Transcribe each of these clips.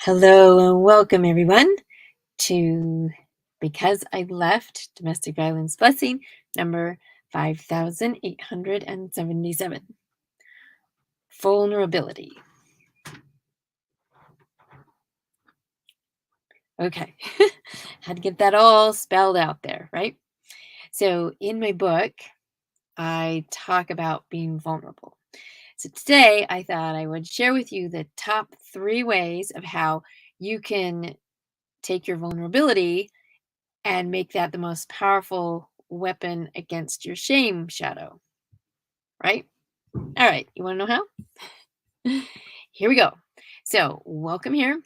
Hello and welcome everyone to Because I Left Domestic Violence Blessing number 5877. Vulnerability. Okay. Had to get that all spelled out there, right? So in my book, I talk about being vulnerable. So today I thought I would share with you the top 3 ways of how you can take your vulnerability and make that the most powerful weapon against your shame shadow, right? All right, you want to know how? Here we go. So, welcome here.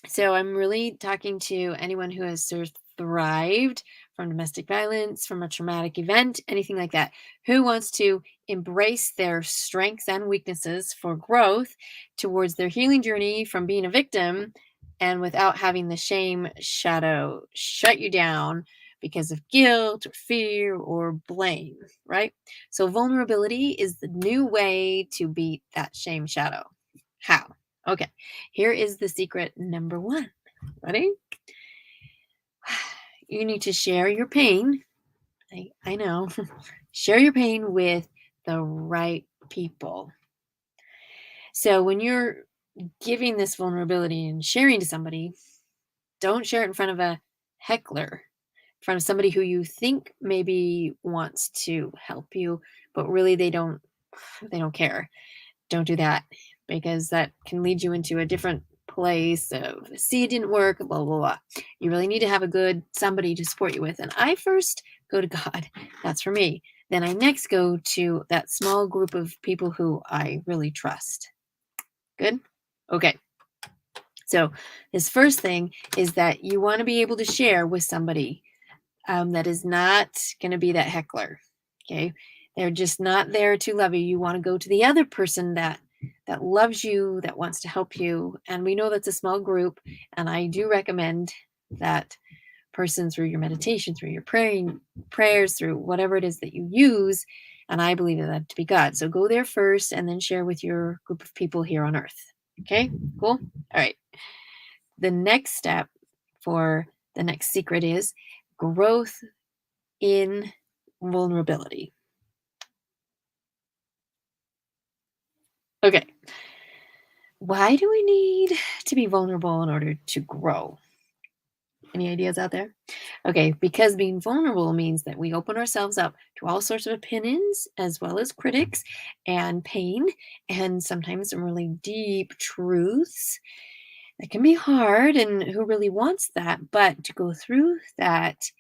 So, I'm really talking to anyone who has sort of thrived from domestic violence, from a traumatic event, anything like that, who wants to embrace their strengths and weaknesses for growth towards their healing journey from being a victim and without having the shame shadow shut you down because of guilt or fear or blame, right? So, vulnerability is the new way to beat that shame shadow. How? Okay, here is the secret number 1. Ready? You need to share your pain. I know. Share your pain with the right people. So when you're giving this vulnerability and sharing to somebody, don't share it in front of a heckler, in front of somebody who you think maybe wants to help you, but really they don't care. Don't do that because that can lead you into a different place of see it didn't work, blah blah blah. You really need to have a good somebody to support you with. And I first go to God. That's for me. Then I next go to that small group of people who I really trust. Good? Okay. So this first thing is that you want to be able to share with somebody that is not going to be that heckler. Okay. They're just not there to love you. You want to go to the other person that loves you, that wants to help you. And we know that's a small group. And I do recommend that person through your meditation, through your prayers, through whatever it is that you use. And I believe that to be God. So go there first and then share with your group of people here on earth. Okay, cool. All right. The next step for the next secret is growth in vulnerability. Okay. Why do we need to be vulnerable in order to grow? Any ideas out there? Okay, because being vulnerable means that we open ourselves up to all sorts of opinions as well as critics and pain and sometimes some really deep truths that can be hard. And who really wants that? But to go through that,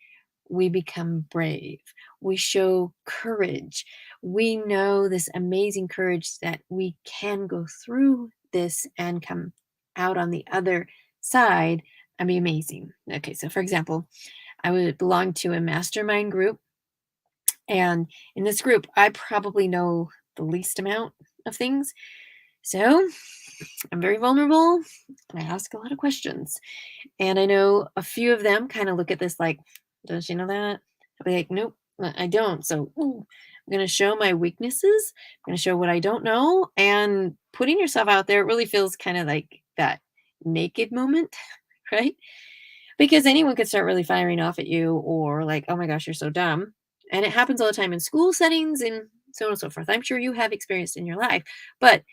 we become brave. We show courage. We know this amazing courage that we can go through this and come out on the other side and be amazing. Okay, so for example, I would belong to a mastermind group. And in this group, I probably know the least amount of things. So I'm very vulnerable and I ask a lot of questions. And I know a few of them kind of look at this like, does she know that? I'll be like, nope, I don't. So I'm going to show my weaknesses. I'm going to show what I don't know. And putting yourself out there, it really feels kind of like that naked moment, right? Because anyone could start really firing off at you or like, oh my gosh, you're so dumb. And it happens all the time in school settings and so on and so forth. I'm sure you have experienced in your life, but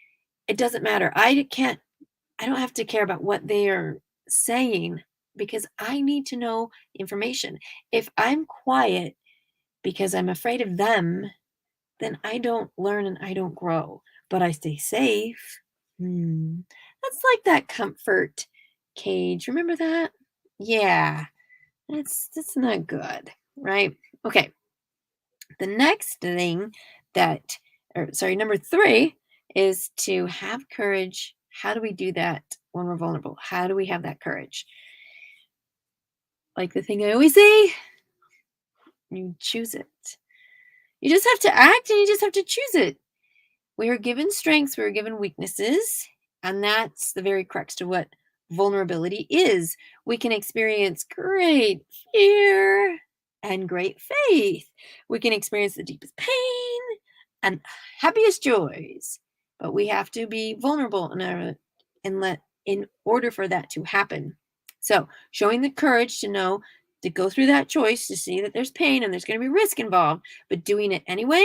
it doesn't matter. I don't have to care about what they are saying because I need to know information. If I'm quiet because I'm afraid of them, then I don't learn and I don't grow, but I stay safe. Hmm. That's like that comfort cage. Remember that? Yeah, that's not good, right? Okay. The next thing that, or sorry, number 3 is to have courage. How do we do that when we're vulnerable? How do we have that courage? Like the thing I always say, you choose it. You just have to act and you just have to choose it. We are given strengths, we are given weaknesses, and that's the very crux to what vulnerability is. We can experience great fear and great faith. We can experience the deepest pain and happiest joys, but we have to be vulnerable and let in order for that to happen. So, showing the courage to know to go through that choice to see that there's pain and there's going to be risk involved, but doing it anyway,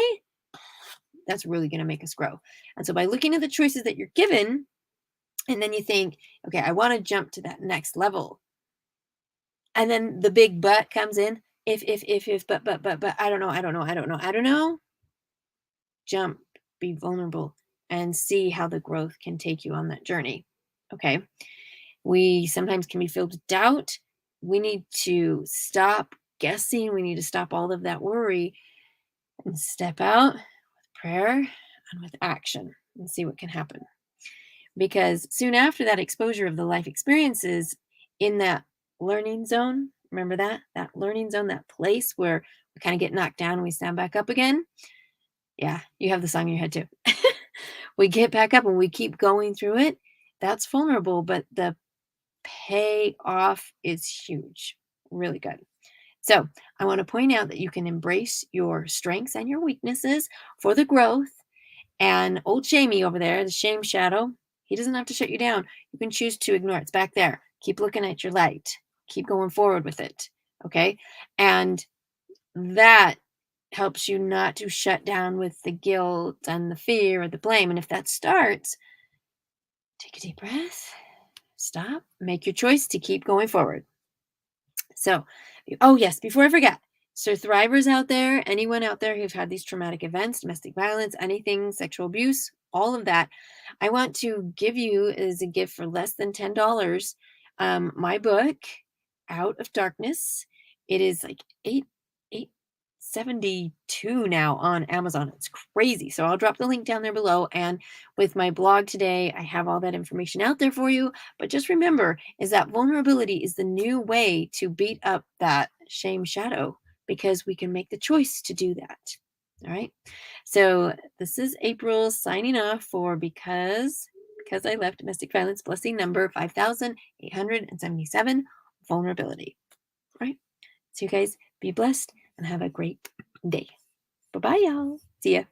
that's really going to make us grow. And so, by looking at the choices that you're given, and then you think, okay, I want to jump to that next level. And then the big but comes in. If, but, I don't know. Jump, be vulnerable, and see how the growth can take you on that journey. Okay. We sometimes can be filled with doubt. We need to stop guessing. We need to stop all of that worry and step out with prayer and with action and see what can happen. Because soon after that exposure of the life experiences in that learning zone, remember that? That learning zone, that place where we kind of get knocked down and we stand back up again. Yeah, you have the song in your head too. We get back up and we keep going through it. That's vulnerable, but the payoff is huge. Really good. So, I want to point out that you can embrace your strengths and your weaknesses for the growth. And old Shamey over there, the shame shadow, he doesn't have to shut you down. You can choose to ignore it. It's back there. Keep looking at your light. Keep going forward with it. Okay. And that helps you not to shut down with the guilt and the fear or the blame. And if that starts, take a deep breath, stop, make your choice to keep going forward. So, oh yes, before I forget, so thrivers out there, anyone out there who've had these traumatic events, domestic violence, anything, sexual abuse, all of that, I want to give you as a gift for less than $10, my book, Out of Darkness. It is like 872 now on Amazon. It's crazy. So I'll drop the link down there below. And with my blog today, I have all that information out there for you. But just remember is that vulnerability is the new way to beat up that shame shadow because we can make the choice to do that. All right. So this is April signing off for because I left domestic violence blessing number 5877 vulnerability. All right. So you guys be blessed and have a great day. Bye bye, y'all. See ya.